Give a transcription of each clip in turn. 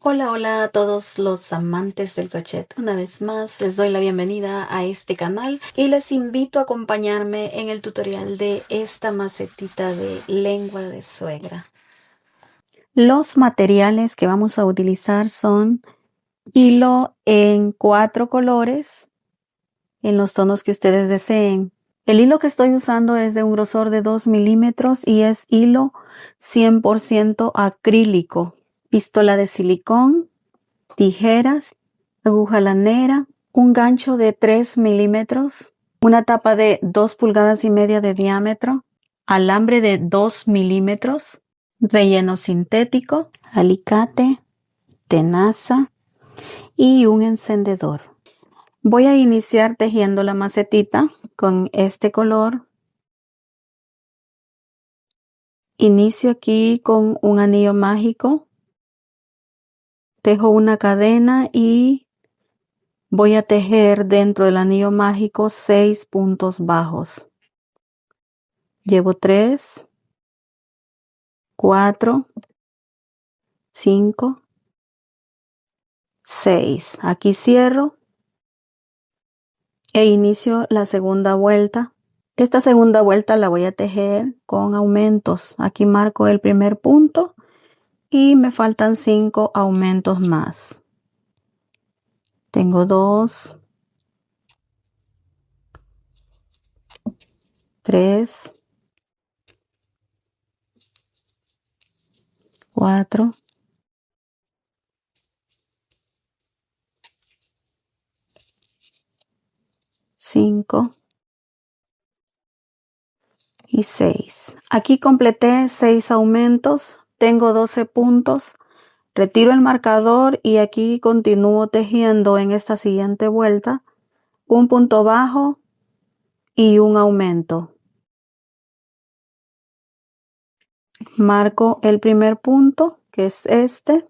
Hola, hola a todos los amantes del crochet. Una vez más les doy la bienvenida a este canal y les invito a acompañarme en el tutorial de esta macetita de lengua de suegra. Los materiales que vamos a utilizar son hilo en 4 colores en los tonos que ustedes deseen. El hilo que estoy usando es de un grosor de 2 milímetros y es hilo 100% acrílico. Pistola de silicón, tijeras, aguja lanera, un gancho de 3 milímetros, una tapa de 2 pulgadas y media de diámetro, alambre de 2 milímetros, relleno sintético, alicate, tenaza y un encendedor. Voy a iniciar tejiendo la macetita con este color. Inicio aquí con un anillo mágico, tejo una cadena y voy a tejer dentro del anillo mágico 6 puntos bajos. Llevo 3, 4, 5, 6. Aquí cierro e inicio la segunda vuelta. Esta segunda vuelta la voy a tejer con aumentos. Aquí marco el primer punto y me faltan 5 aumentos más. Tengo 2, 3, 4, 5 y 6. Aquí completé 6 aumentos. Tengo 12 puntos. Retiro el marcador y aquí continúo tejiendo en esta siguiente vuelta un punto bajo y un aumento. Marco el primer punto, que es este,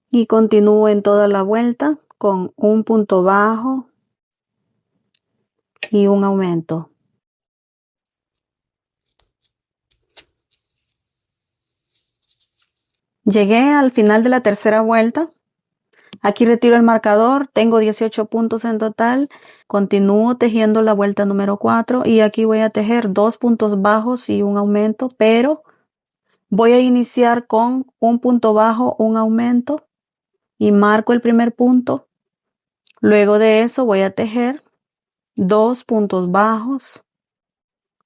y continúo en toda la vuelta con un punto bajo y un aumento. Llegué al final de la tercera vuelta. Aquí retiro el marcador, tengo 18 puntos en total. Continúo tejiendo la vuelta número 4 y aquí voy a tejer 2 puntos bajos y un aumento, pero voy a iniciar con un punto bajo, un aumento y marco el primer punto. Luego de eso voy a tejer 2 puntos bajos,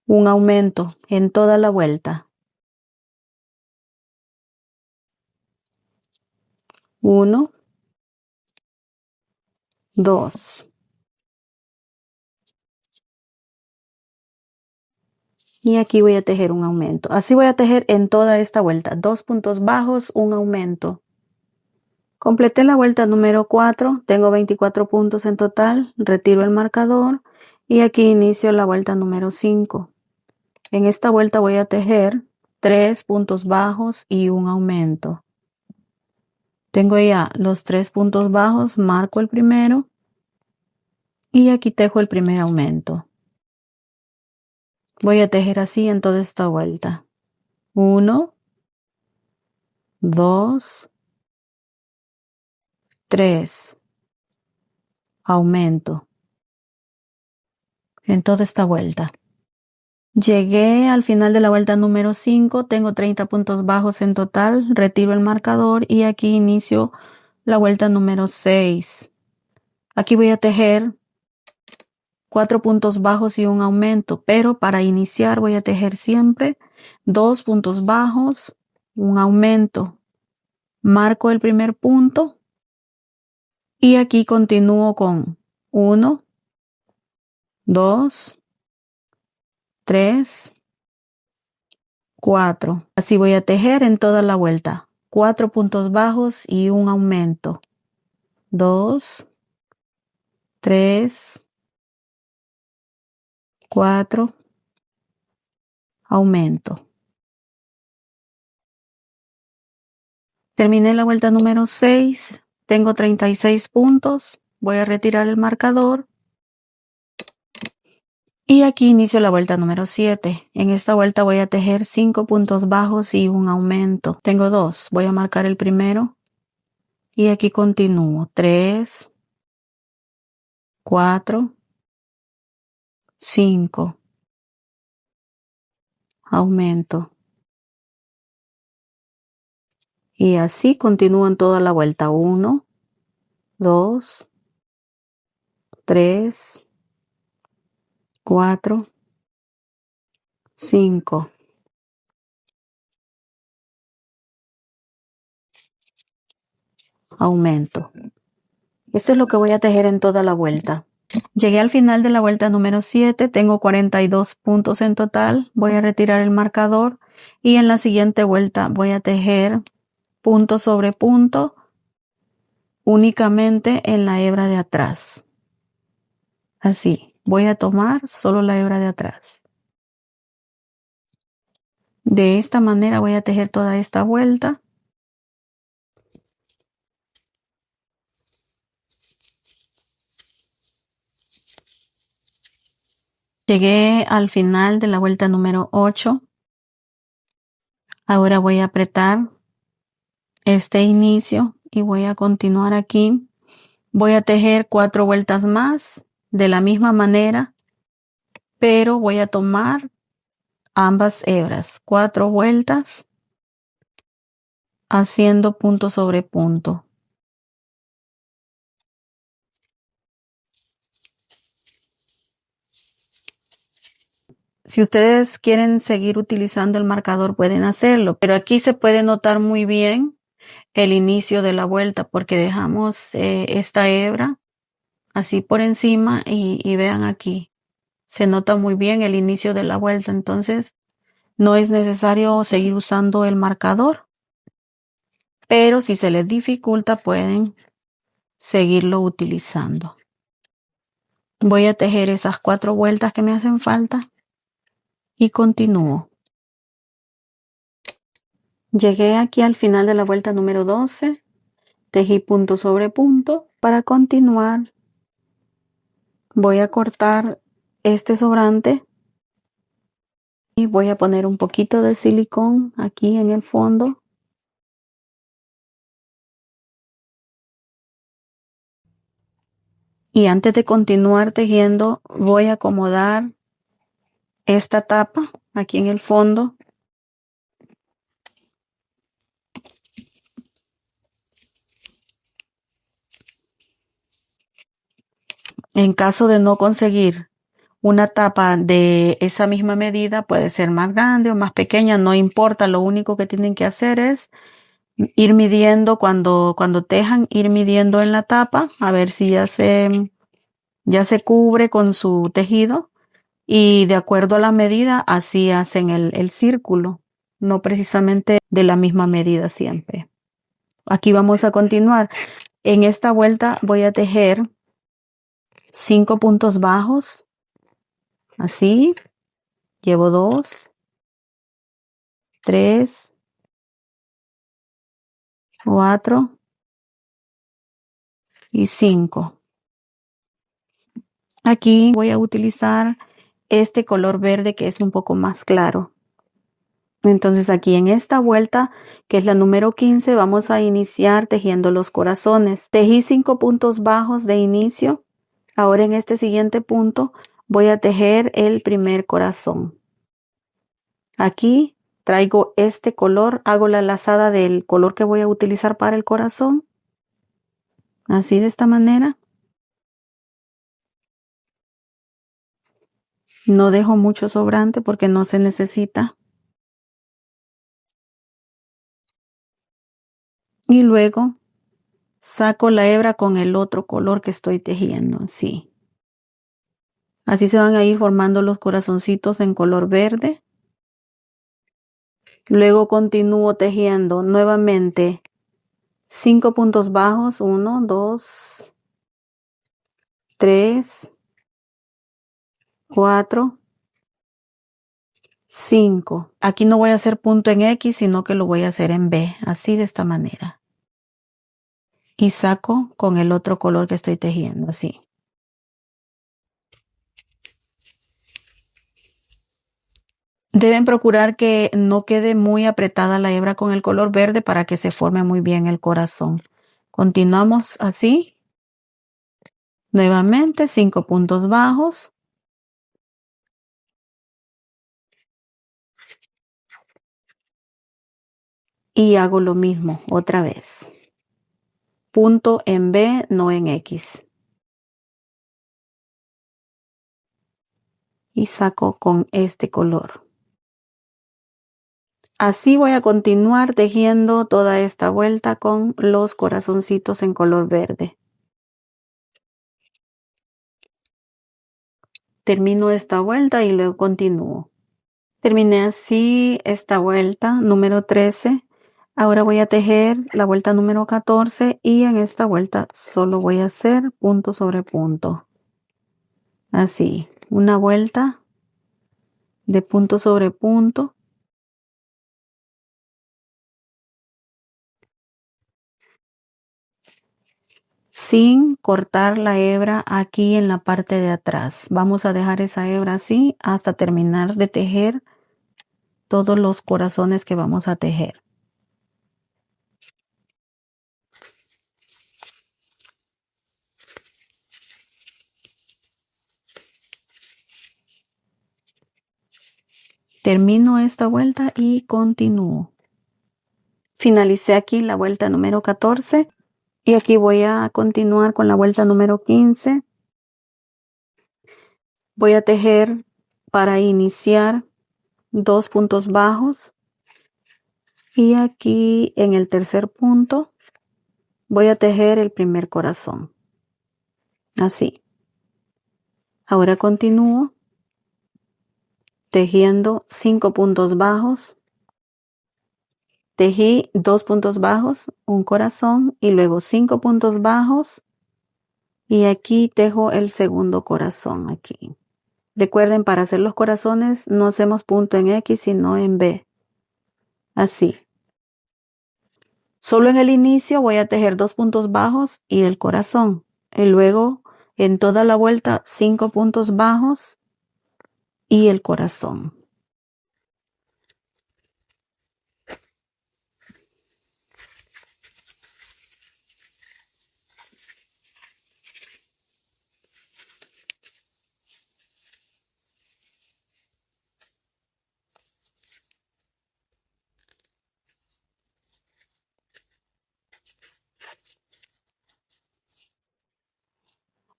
un aumento en toda la vuelta. 1, 2. Y aquí voy a tejer un aumento. Así voy a tejer en toda esta vuelta. 2 puntos bajos, un aumento. Completé la vuelta número 4. Tengo 24 puntos en total. Retiro el marcador y aquí inicio la vuelta número 5. En esta vuelta voy a tejer 3 puntos bajos y un aumento. Tengo ya los 3 puntos bajos, marco el primero y aquí tejo el primer aumento. Voy a tejer así en toda esta vuelta. 1, 2, 3. Aumento en toda esta vuelta. Llegué al final de la vuelta número 5, tengo 30 puntos bajos en total, retiro el marcador y aquí inicio la vuelta número 6. Aquí voy a tejer 4 puntos bajos y un aumento, pero para iniciar voy a tejer siempre 2 puntos bajos, un aumento. Marco el primer punto y aquí continúo con 1, 2, 3, 4. Así voy a tejer en toda la vuelta. 4 puntos bajos y un aumento. 2, 3, 4, aumento. Terminé la vuelta número 6. Tengo 36 puntos. Voy a retirar el marcador. Y aquí inicio la vuelta número 7. En esta vuelta voy a tejer 5 puntos bajos y un aumento. Tengo 2. Voy a marcar el primero y aquí continúo. 3, 4, 5. Aumento. Y así continúo en toda la vuelta. 1, 2, 3, 4, 5. Aumento. Esto es lo que voy a tejer en toda la vuelta. Llegué al final de la vuelta número 7, tengo 42 puntos en total. Voy a retirar el marcador y en la siguiente vuelta voy a tejer punto sobre punto únicamente en la hebra de atrás. Así, voy a tomar solo la hebra de atrás. De esta manera voy a tejer toda esta vuelta. Llegué al final de la vuelta número 8. Ahora voy a apretar este inicio y voy a continuar aquí. Voy a tejer 4 vueltas más de la misma manera, pero voy a tomar ambas hebras, 4 vueltas haciendo punto sobre punto. Si ustedes quieren seguir utilizando el marcador pueden hacerlo, pero aquí se puede notar muy bien el inicio de la vuelta porque dejamos esta hebra así por encima y vean aquí, se nota muy bien el inicio de la vuelta, entonces no es necesario seguir usando el marcador, pero si se les dificulta pueden seguirlo utilizando. Voy a tejer esas 4 vueltas que me hacen falta y continúo. Llegué aquí al final de la vuelta número 12, tejí punto sobre punto. Para continuar voy a cortar este sobrante y voy a poner un poquito de silicón aquí en el fondo. Y antes de continuar tejiendo voy a acomodar esta tapa aquí en el fondo. En caso de no conseguir una tapa de esa misma medida, puede ser más grande o más pequeña, no importa, lo único que tienen que hacer es ir midiendo cuando tejan, ir midiendo en la tapa, a ver si ya se cubre con su tejido y de acuerdo a la medida, así hacen el círculo, no precisamente de la misma medida siempre. Aquí vamos a continuar. En esta vuelta voy a tejer 5 puntos bajos, así, llevo 2, 3, 4 y 5. Aquí voy a utilizar este color verde que es un poco más claro. Entonces aquí en esta vuelta, que es la número 15, vamos a iniciar tejiendo los corazones. Tejí 5 puntos bajos de inicio. Ahora en este siguiente punto voy a tejer el primer corazón. Aquí traigo este color, hago la lazada del color que voy a utilizar para el corazón. Así de esta manera. No dejo mucho sobrante porque no se necesita. Y luego saco la hebra con el otro color que estoy tejiendo, así. Así se van a ir formando los corazoncitos en color verde. Luego continúo tejiendo nuevamente 5 puntos bajos, 1, 2, 3, 4, 5. Aquí no voy a hacer punto en X, sino que lo voy a hacer en B, así de esta manera. Y saco con el otro color que estoy tejiendo, así. Deben procurar que no quede muy apretada la hebra con el color verde para que se forme muy bien el corazón. Continuamos así. Nuevamente 5 puntos bajos. Y hago lo mismo otra vez. Punto en B, no en X. Y saco con este color. Así voy a continuar tejiendo toda esta vuelta con los corazoncitos en color verde. Termino esta vuelta y luego continúo. Terminé así esta vuelta número 13. Ahora voy a tejer la vuelta número 14 y en esta vuelta solo voy a hacer punto sobre punto. Así, una vuelta de punto sobre punto. Sin cortar la hebra aquí en la parte de atrás. Vamos a dejar esa hebra así hasta terminar de tejer todos los corazones que vamos a tejer. Termino esta vuelta y continúo. Finalicé aquí la vuelta número 14 y aquí voy a continuar con la vuelta número 15. Voy a tejer para iniciar 2 puntos bajos y aquí en el tercer punto voy a tejer el primer corazón. Así. Ahora continúo tejiendo 5 puntos bajos. Tejí 2 puntos bajos, un corazón y luego 5 puntos bajos y aquí tejo el segundo corazón aquí. Recuerden, para hacer los corazones no hacemos punto en X sino en B. Así. Solo en el inicio voy a tejer 2 puntos bajos y el corazón. Y luego en toda la vuelta 5 puntos bajos y el corazón.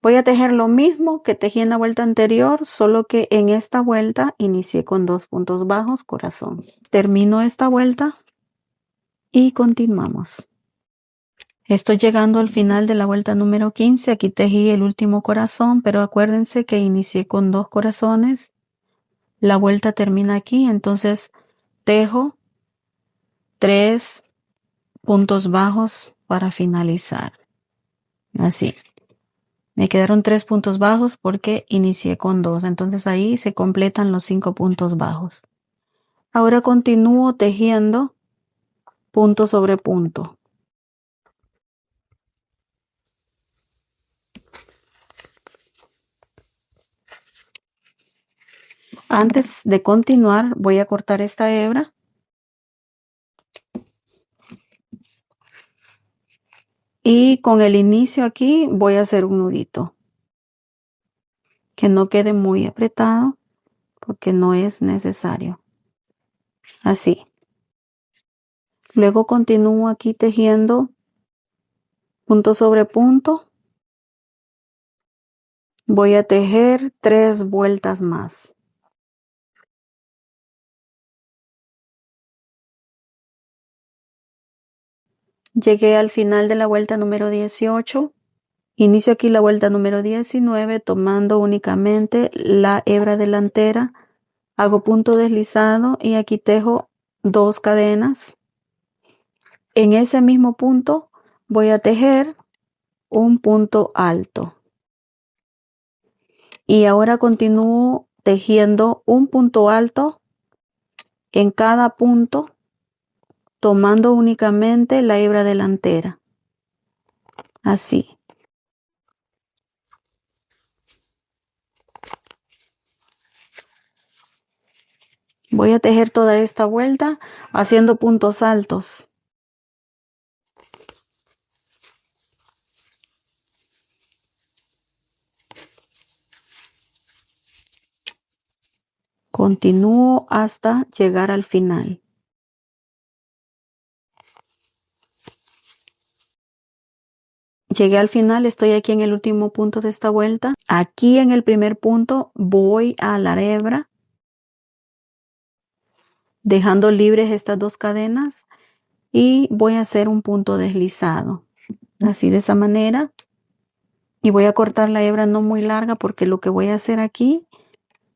Voy a tejer lo mismo que tejí en la vuelta anterior, solo que en esta vuelta inicié con 2 puntos bajos, corazón. Termino esta vuelta y continuamos. Estoy llegando al final de la vuelta número 15. Aquí tejí el último corazón, pero acuérdense que inicié con 2 corazones. La vuelta termina aquí, entonces tejo 3 puntos bajos para finalizar. Así. Me quedaron 3 puntos bajos porque inicié con 2. Entonces ahí se completan los 5 puntos bajos. Ahora continúo tejiendo punto sobre punto. Antes de continuar voy a cortar esta hebra. Y con el inicio aquí voy a hacer un nudito. Que no quede muy apretado porque no es necesario. Así. Luego continúo aquí tejiendo punto sobre punto. Voy a tejer 3 vueltas más. Llegué al final de la vuelta número 18. Inicio aquí la vuelta número 19 tomando únicamente la hebra delantera. Hago punto deslizado y aquí tejo 2 cadenas. En ese mismo punto voy a tejer un punto alto. Y ahora continúo tejiendo un punto alto en cada punto, tomando únicamente la hebra delantera. Así. Voy a tejer toda esta vuelta haciendo puntos altos. Continúo hasta llegar al final. Llegué al final, estoy aquí en el último punto de esta vuelta. Aquí en el primer punto voy a la hebra, dejando libres estas dos cadenas y voy a hacer un punto deslizado. Así de esa manera. Y voy a cortar la hebra no muy larga porque lo que voy a hacer aquí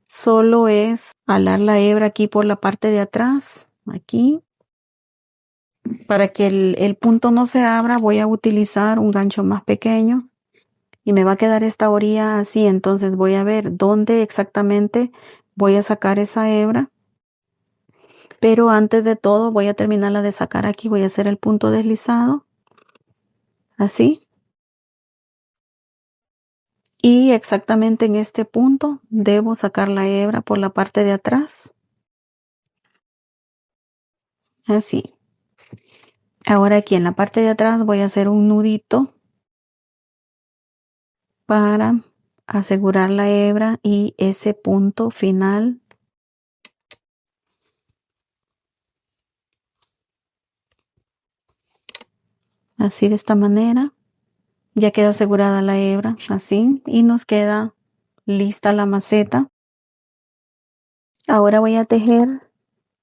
solo es alar la hebra aquí por la parte de atrás, aquí. Para que el punto no se abra, voy a utilizar un gancho más pequeño y me va a quedar esta orilla así. Entonces voy a ver dónde exactamente voy a sacar esa hebra. Pero antes de todo voy a terminarla de sacar aquí. Voy a hacer el punto deslizado. Así. Y exactamente en este punto debo sacar la hebra por la parte de atrás. Así. Ahora aquí en la parte de atrás voy a hacer un nudito para asegurar la hebra y ese punto final. Así de esta manera. Ya queda asegurada la hebra, así. Y nos queda lista la maceta. Ahora voy a tejer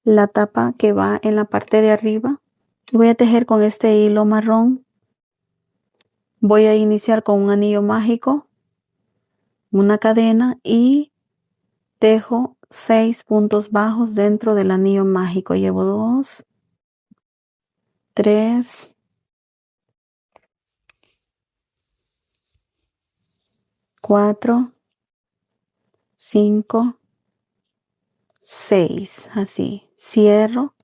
la tapa que va en la parte de arriba. Voy a tejer con este hilo marrón. Voy a iniciar con un anillo mágico, una cadena y tejo 6 puntos bajos dentro del anillo mágico. Llevo 2, 3, 4, 5, 6. Así. Cierro.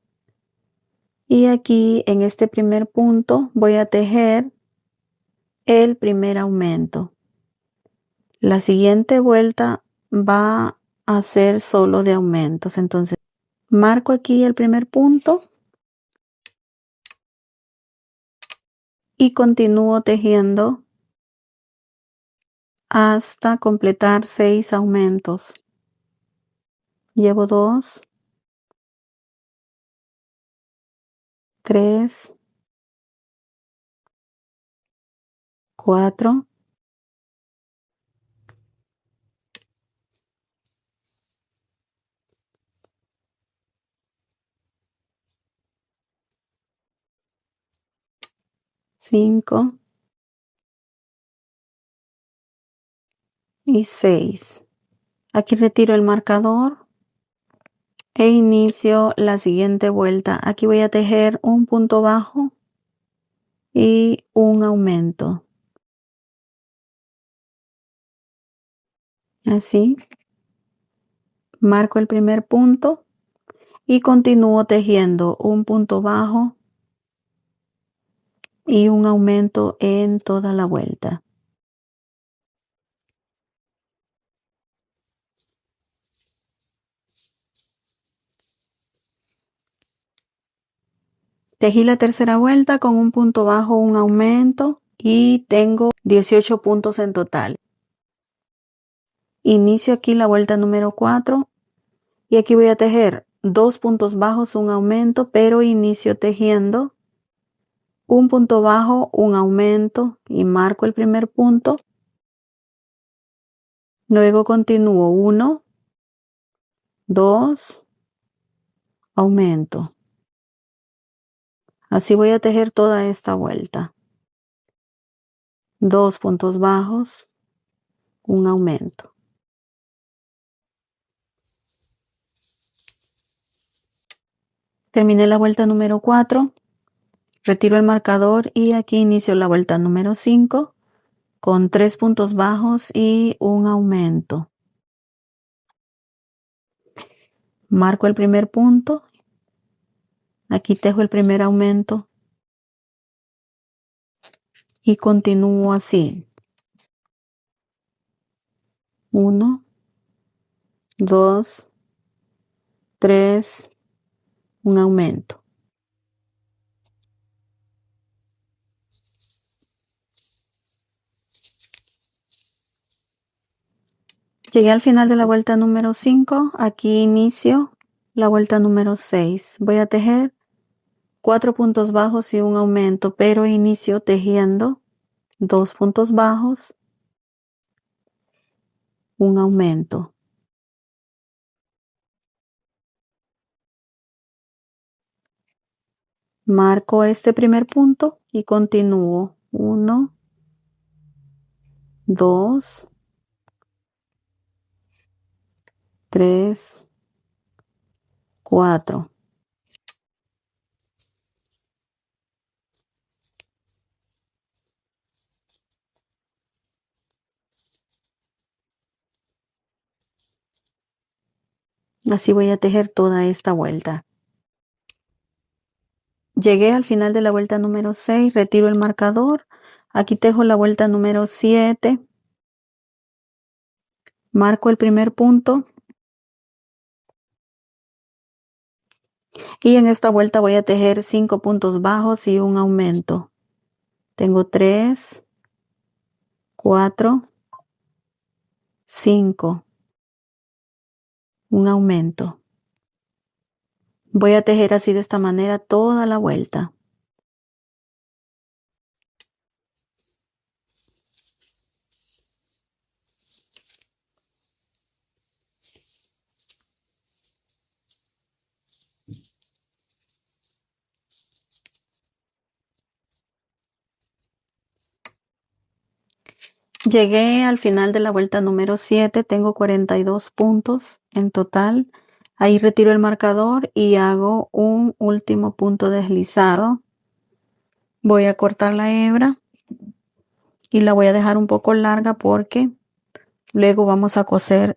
Y aquí en este primer punto voy a tejer el primer aumento. La siguiente vuelta va a ser solo de aumentos. Entonces marco aquí el primer punto y continúo tejiendo hasta completar 6 aumentos. Llevo 2, 3, 4, 5 y 6. Aquí retiro el marcador e inicio la siguiente vuelta. Aquí voy a tejer un punto bajo y un aumento. Así. Marco el primer punto y continúo tejiendo un punto bajo y un aumento en toda la vuelta. Tejí la tercera vuelta con un punto bajo, un aumento y tengo 18 puntos en total. Inicio aquí la vuelta número 4 y aquí voy a tejer 2 puntos bajos, un aumento, pero inicio tejiendo un punto bajo, un aumento y marco el primer punto. Luego continúo 1, 2, aumento. Así voy a tejer toda esta vuelta. 2 puntos bajos, un aumento. Terminé la vuelta número 4. Retiro el marcador y aquí inicio la vuelta número 5 con 3 puntos bajos y un aumento. Marco el primer punto. Aquí tejo el primer aumento y continúo así. 1, 2, 3, un aumento. Llegué al final de la vuelta número 5, aquí inicio la vuelta número 6. Voy a tejer 4 puntos bajos y un aumento, pero inicio tejiendo 2 puntos bajos, un aumento. Marco este primer punto y continúo. 1, 2, 3, 4. Así voy a tejer toda esta vuelta. Llegué al final de la vuelta número 6, retiro el marcador. Aquí tejo la vuelta número 7. Marco el primer punto. Y en esta vuelta voy a tejer 5 puntos bajos y un aumento. Tengo 3, 4, 5. Un aumento. Voy a tejer así de esta manera toda la vuelta. Llegué al final de la vuelta número 7, tengo 42 puntos en total. Ahí retiro el marcador y hago un último punto deslizado. Voy a cortar la hebra y la voy a dejar un poco larga porque luego vamos a coser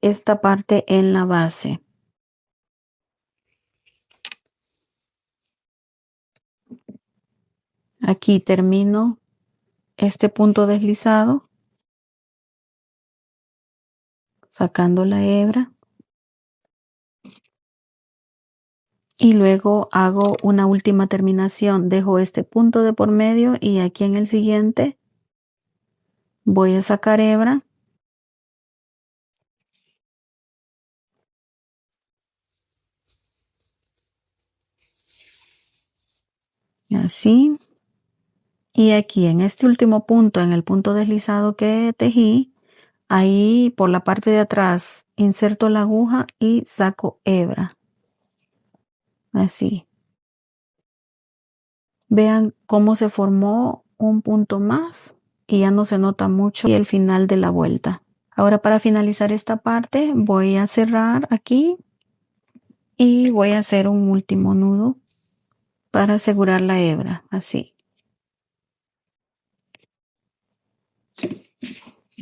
esta parte en la base. Aquí termino este punto deslizado, sacando la hebra. Y luego hago una última terminación. Dejo este punto de por medio y aquí en el siguiente voy a sacar hebra. Así. Y aquí en este último punto, en el punto deslizado que tejí, ahí por la parte de atrás inserto la aguja y saco hebra. Así. Vean cómo se formó un punto más y ya no se nota mucho y el final de la vuelta. Ahora para finalizar esta parte voy a cerrar aquí y voy a hacer un último nudo para asegurar la hebra, así.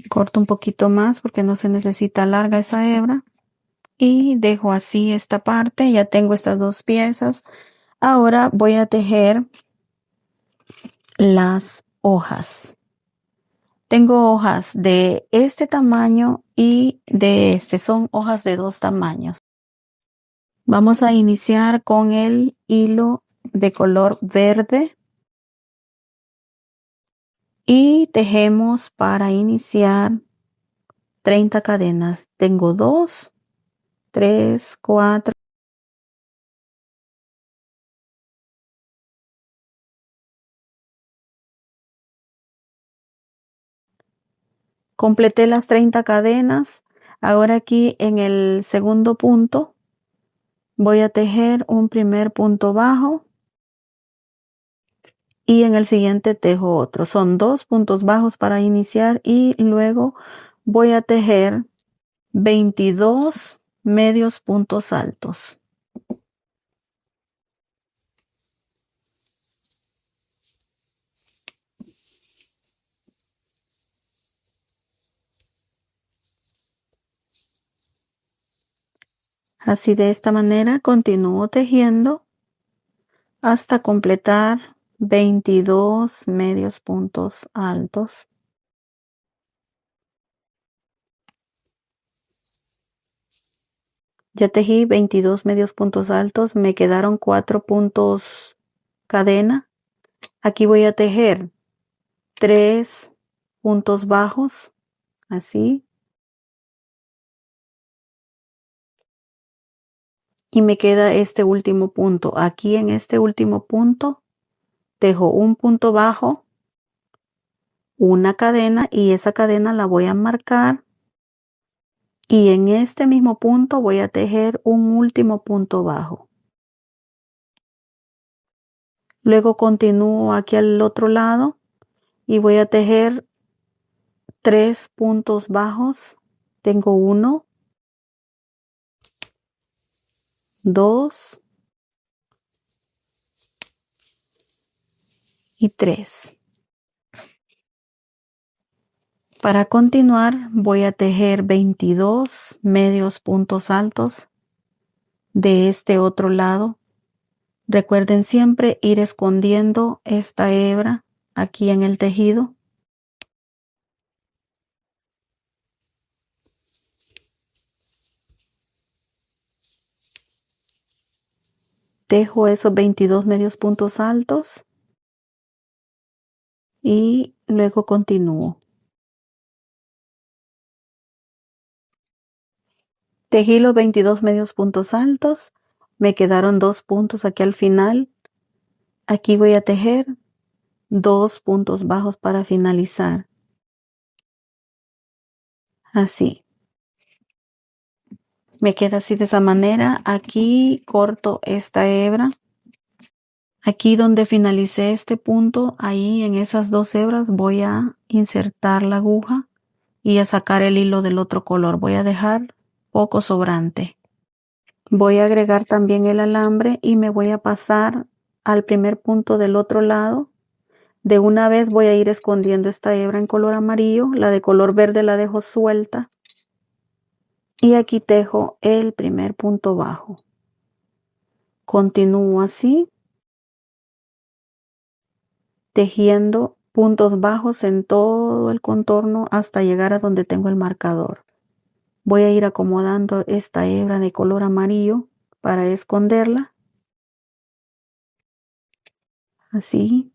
Corto un poquito más porque no se necesita larga esa hebra y dejo así esta parte. Ya tengo estas dos piezas. Ahora voy a tejer las hojas. Tengo hojas de este tamaño y de este, son hojas de 2 tamaños. Vamos a iniciar con el hilo de color verde y tejemos para iniciar 30 cadenas. Tengo 2, 3, 4. Completé las 30 cadenas. Ahora aquí en el segundo punto voy a tejer un primer punto bajo y en el siguiente tejo otro. Son 2 puntos bajos para iniciar y luego voy a tejer 22 medios puntos altos. Así de esta manera continúo tejiendo hasta completar 22 medios puntos altos. Ya tejí 22 medios puntos altos, me quedaron 4 puntos cadena. Aquí voy a tejer 3 puntos bajos, así. Y me queda este último punto. Aquí en este último punto tejo un punto bajo, una cadena y esa cadena la voy a marcar. Y en este mismo punto voy a tejer un último punto bajo. Luego continúo aquí al otro lado y voy a tejer 3 puntos bajos. Tengo 1, 2 y 3. Para continuar voy a tejer 22 medios puntos altos de este otro lado. Recuerden siempre ir escondiendo esta hebra aquí en el tejido. Tejo esos 22 medios puntos altos y luego continúo. Tejí los 22 medios puntos altos, me quedaron 2 puntos aquí al final. Aquí voy a tejer 2 puntos bajos para finalizar. Así. Me queda así de esa manera. Aquí corto esta hebra. Aquí donde finalicé este punto, ahí en esas 2 hebras voy a insertar la aguja y a sacar el hilo del otro color. Voy a dejar poco sobrante. Voy a agregar también el alambre y me voy a pasar al primer punto del otro lado. De una vez voy a ir escondiendo esta hebra en color amarillo. La de color verde la dejo suelta. Y aquí tejo el primer punto bajo. Continúo así, tejiendo puntos bajos en todo el contorno hasta llegar a donde tengo el marcador. Voy a ir acomodando esta hebra de color amarillo para esconderla. Así.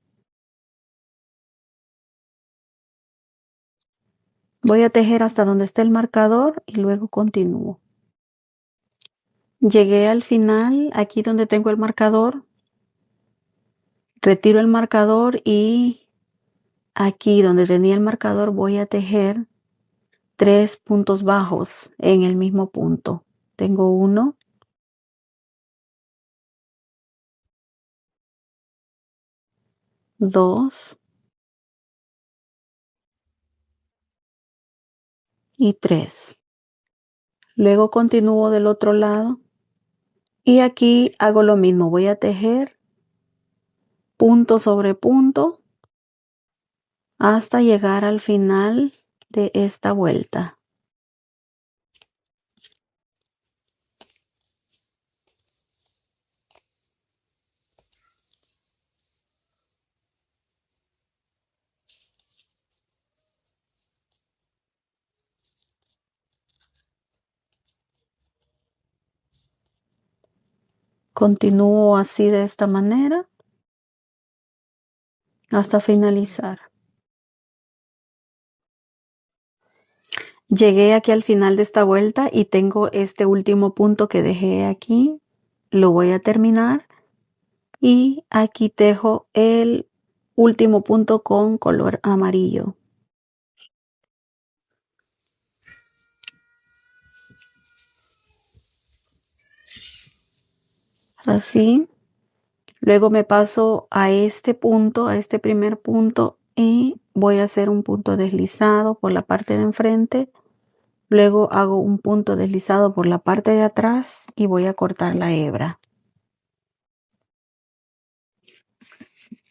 Voy a tejer hasta donde esté el marcador y luego continúo. Llegué al final, aquí donde tengo el marcador. Retiro el marcador y aquí donde tenía el marcador voy a tejer 3 puntos bajos en el mismo punto. Tengo 1, 2 y 3. Luego continúo del otro lado y aquí hago lo mismo. Voy a tejer punto sobre punto hasta llegar al final de esta vuelta. Continúo así de esta manera hasta finalizar. Llegué aquí al final de esta vuelta y tengo este último punto que dejé aquí. Lo voy a terminar y aquí tejo el último punto con color amarillo. Así. Luego me paso a este punto, a este primer punto y voy a hacer un punto deslizado por la parte de enfrente. Luego hago un punto deslizado por la parte de atrás y voy a cortar la hebra.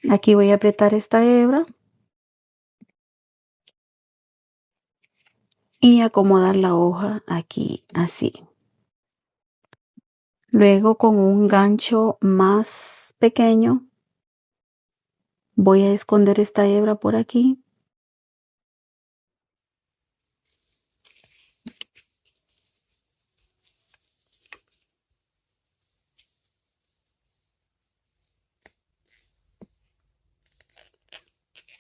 Aquí voy a apretar esta hebra y acomodar la hoja aquí, así. Luego con un gancho más pequeño voy a esconder esta hebra por aquí.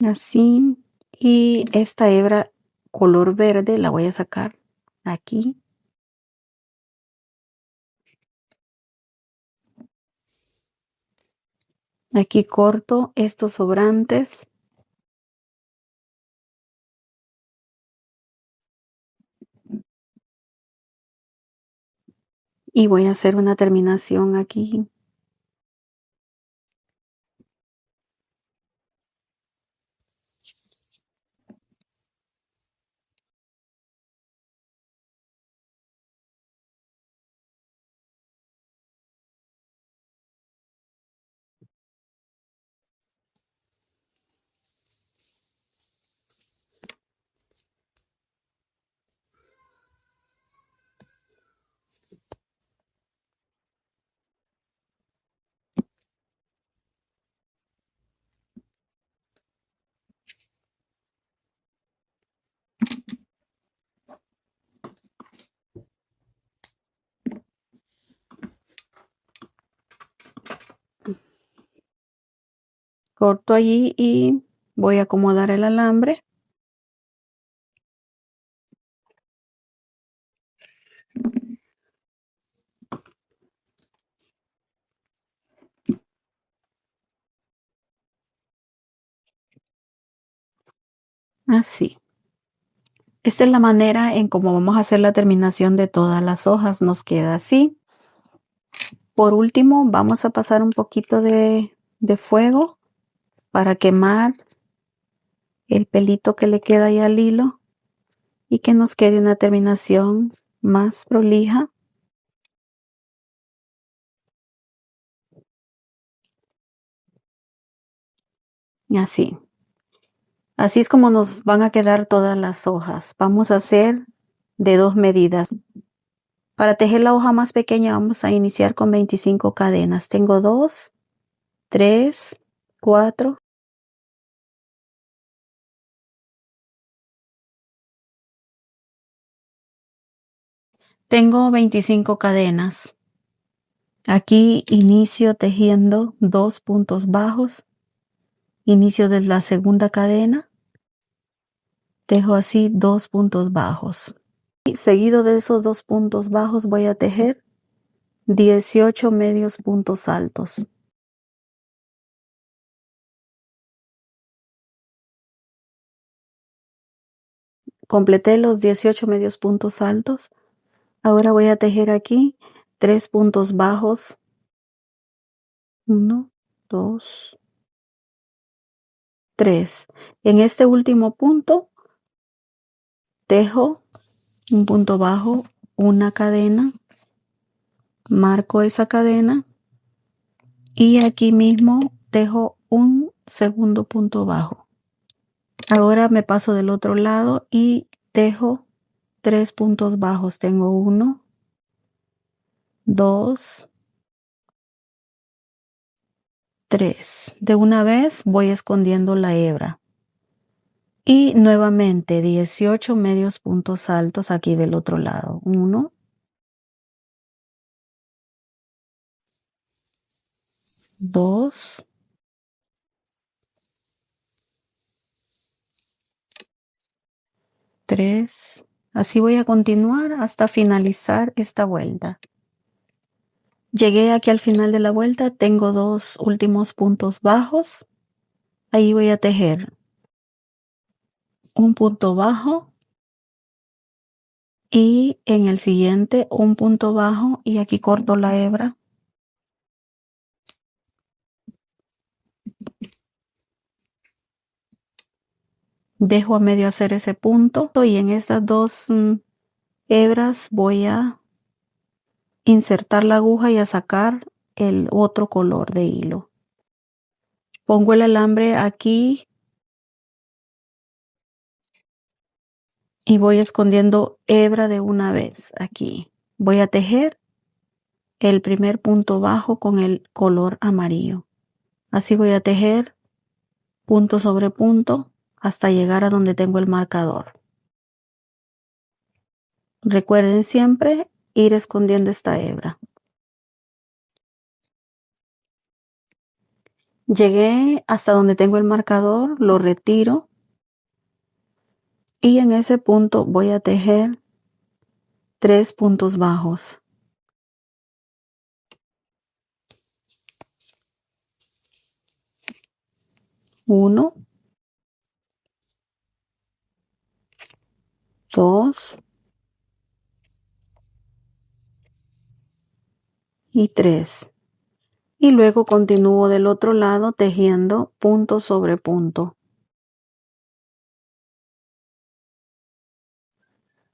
así. Y esta hebra color verde la voy a sacar aquí. Aquí corto estos sobrantes. Y voy a hacer una terminación aquí. Corto allí y voy a acomodar el alambre. Así. Esta es la manera en cómo vamos a hacer la terminación de todas las hojas. Nos queda así. Por último, vamos a pasar un poquito de fuego para quemar el pelito que le queda ahí al hilo y que nos quede una terminación más prolija. Así. Así es como nos van a quedar todas las hojas. Vamos a hacer de 2 medidas. Para tejer la hoja más pequeña vamos a iniciar con 25 cadenas. Tengo 2, 3, 4. Tengo 25 cadenas. Aquí inicio tejiendo 2 puntos bajos. Inicio de la segunda cadena. Tejo así 2 puntos bajos. Y seguido de esos 2 puntos bajos voy a tejer 18 medios puntos altos. Completé los 18 medios puntos altos. Ahora voy a tejer aquí 3 puntos bajos. 1, 2, 3. En este último punto tejo un punto bajo, una cadena, marco esa cadena y aquí mismo tejo un segundo punto bajo. Ahora me paso del otro lado y tejo 3 puntos bajos. Tengo 1, 2, 3. De una vez voy escondiendo la hebra. Y nuevamente 18 medios puntos altos aquí del otro lado. 1, 2, 3. Así voy a continuar hasta finalizar esta vuelta. Llegué aquí al final de la vuelta, tengo 2 últimos puntos bajos. Ahí voy a tejer un punto bajo y en el siguiente un punto bajo y aquí corto la hebra. Dejo a medio hacer ese punto y en esas 2 hebras voy a insertar la aguja y a sacar el otro color de hilo. Pongo el alambre aquí y voy escondiendo hebra de una vez aquí. Voy a tejer el primer punto bajo con el color amarillo. Así voy a tejer punto sobre punto hasta llegar a donde tengo el marcador. Recuerden siempre ir escondiendo esta hebra. Llegué hasta donde tengo el marcador, lo retiro y en ese punto voy a tejer 3 puntos bajos. 1, 2 y 3. Y luego continúo del otro lado tejiendo punto sobre punto.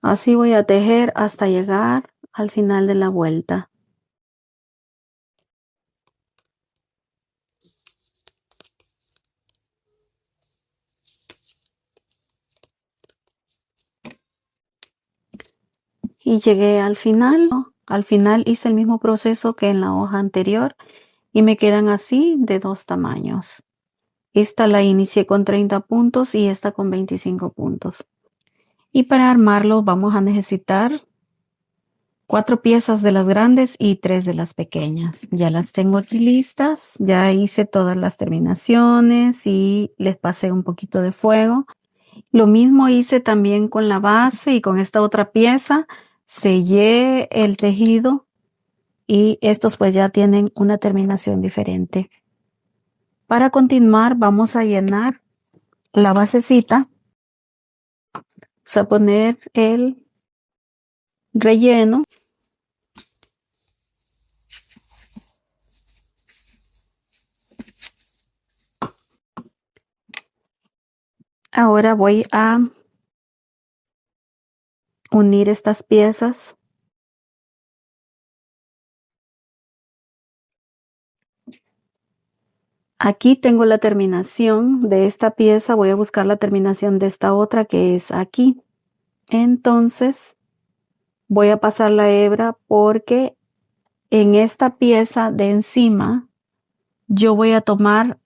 Así voy a tejer hasta llegar al final de la vuelta. Y llegué al final. Al final hice el mismo proceso que en la hoja anterior y me quedan así de 2 tamaños. Esta la inicié con 30 puntos y esta con 25 puntos. Y para armarlo vamos a necesitar 4 piezas de las grandes y 3 de las pequeñas. Ya las tengo aquí listas, ya hice todas las terminaciones y les pasé un poquito de fuego. Lo mismo hice también con la base y con esta otra pieza. Sellé el tejido y estos pues ya tienen una terminación diferente. Para continuar vamos a llenar la basecita. Vamos a poner el relleno. Ahora voy a unir estas piezas. Aquí tengo la terminación de esta pieza, voy a buscar la terminación de esta otra que es aquí. Entonces voy a pasar la hebra porque en esta pieza de encima yo voy a tomar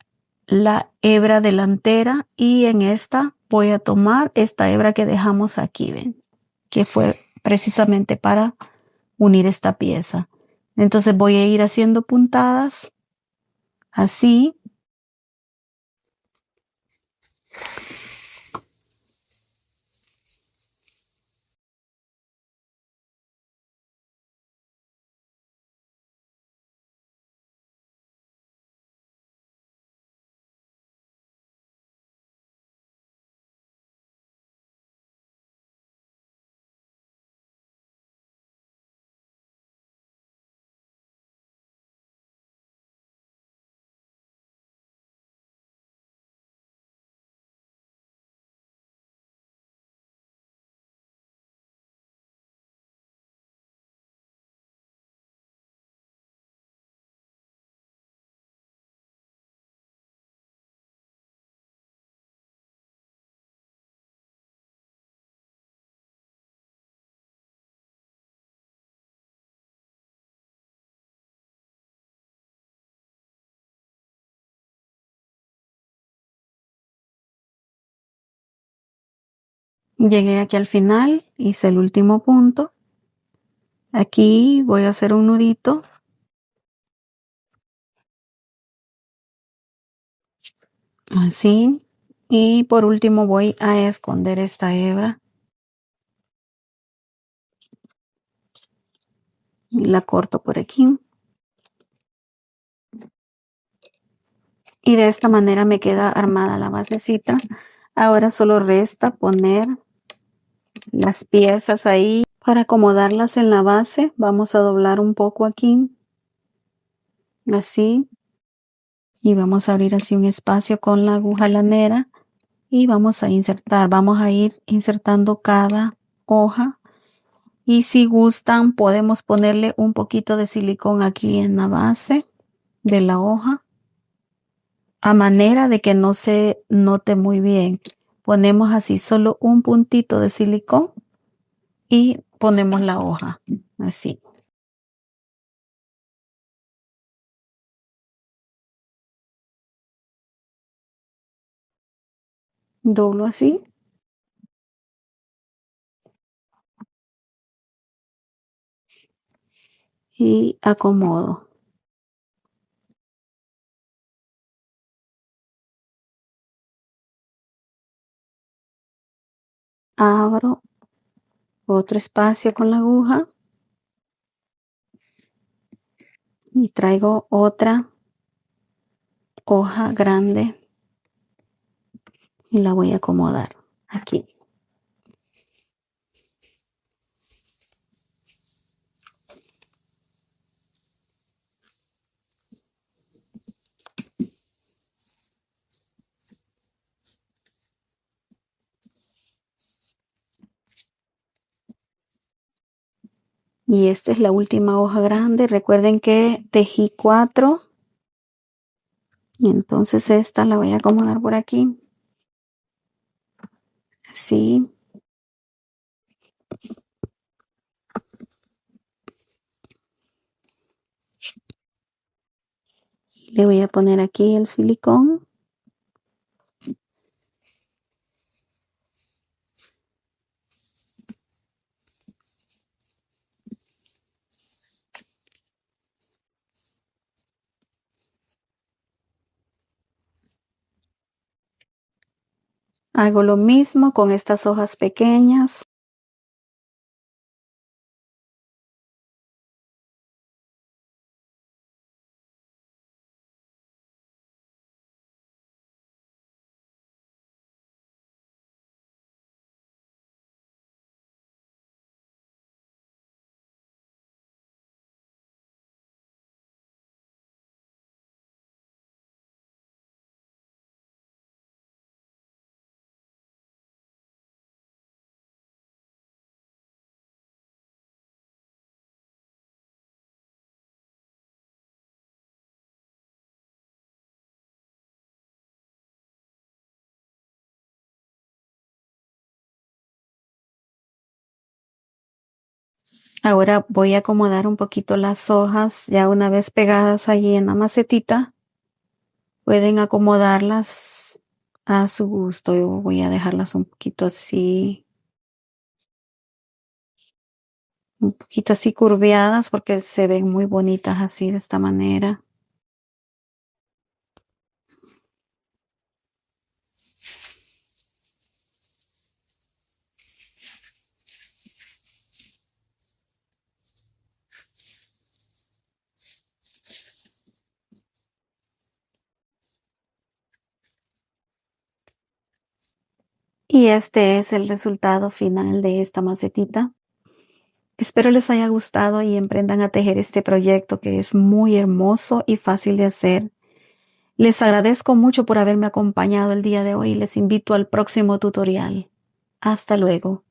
la hebra delantera y en esta voy a tomar esta hebra que dejamos aquí, ¿ven? Que fue precisamente para unir esta pieza. Entonces voy a ir haciendo puntadas así. Llegué aquí al final, hice el último punto. Aquí voy a hacer un nudito. Así. Y por último voy a esconder esta hebra. Y la corto por aquí. Y de esta manera me queda armada la basecita. Ahora solo resta poner las piezas ahí. Para acomodarlas en la base, vamos a doblar un poco aquí. Así. Y vamos a abrir así un espacio con la aguja lanera. Y vamos a insertar, vamos a ir insertando cada hoja. Y si gustan, podemos ponerle un poquito de silicón aquí en la base de la hoja, a manera de que no se note muy bien. Ponemos así solo un puntito de silicón y ponemos la hoja, así. Doblo así y acomodo. Abro otro espacio con la aguja y traigo otra hoja grande y la voy a acomodar aquí. Y esta es la última hoja grande. Recuerden que tejí 4. Y entonces esta la voy a acomodar por aquí. Así. Le voy a poner aquí el silicón. Hago lo mismo con estas hojas pequeñas. Ahora voy a acomodar un poquito las hojas ya una vez pegadas allí en la macetita. Pueden acomodarlas a su gusto. Yo voy a dejarlas un poquito así, un poquito así curveadas porque se ven muy bonitas así de esta manera. Y este es el resultado final de esta macetita. Espero les haya gustado y emprendan a tejer este proyecto que es muy hermoso y fácil de hacer. Les agradezco mucho por haberme acompañado el día de hoy y les invito al próximo tutorial. Hasta luego.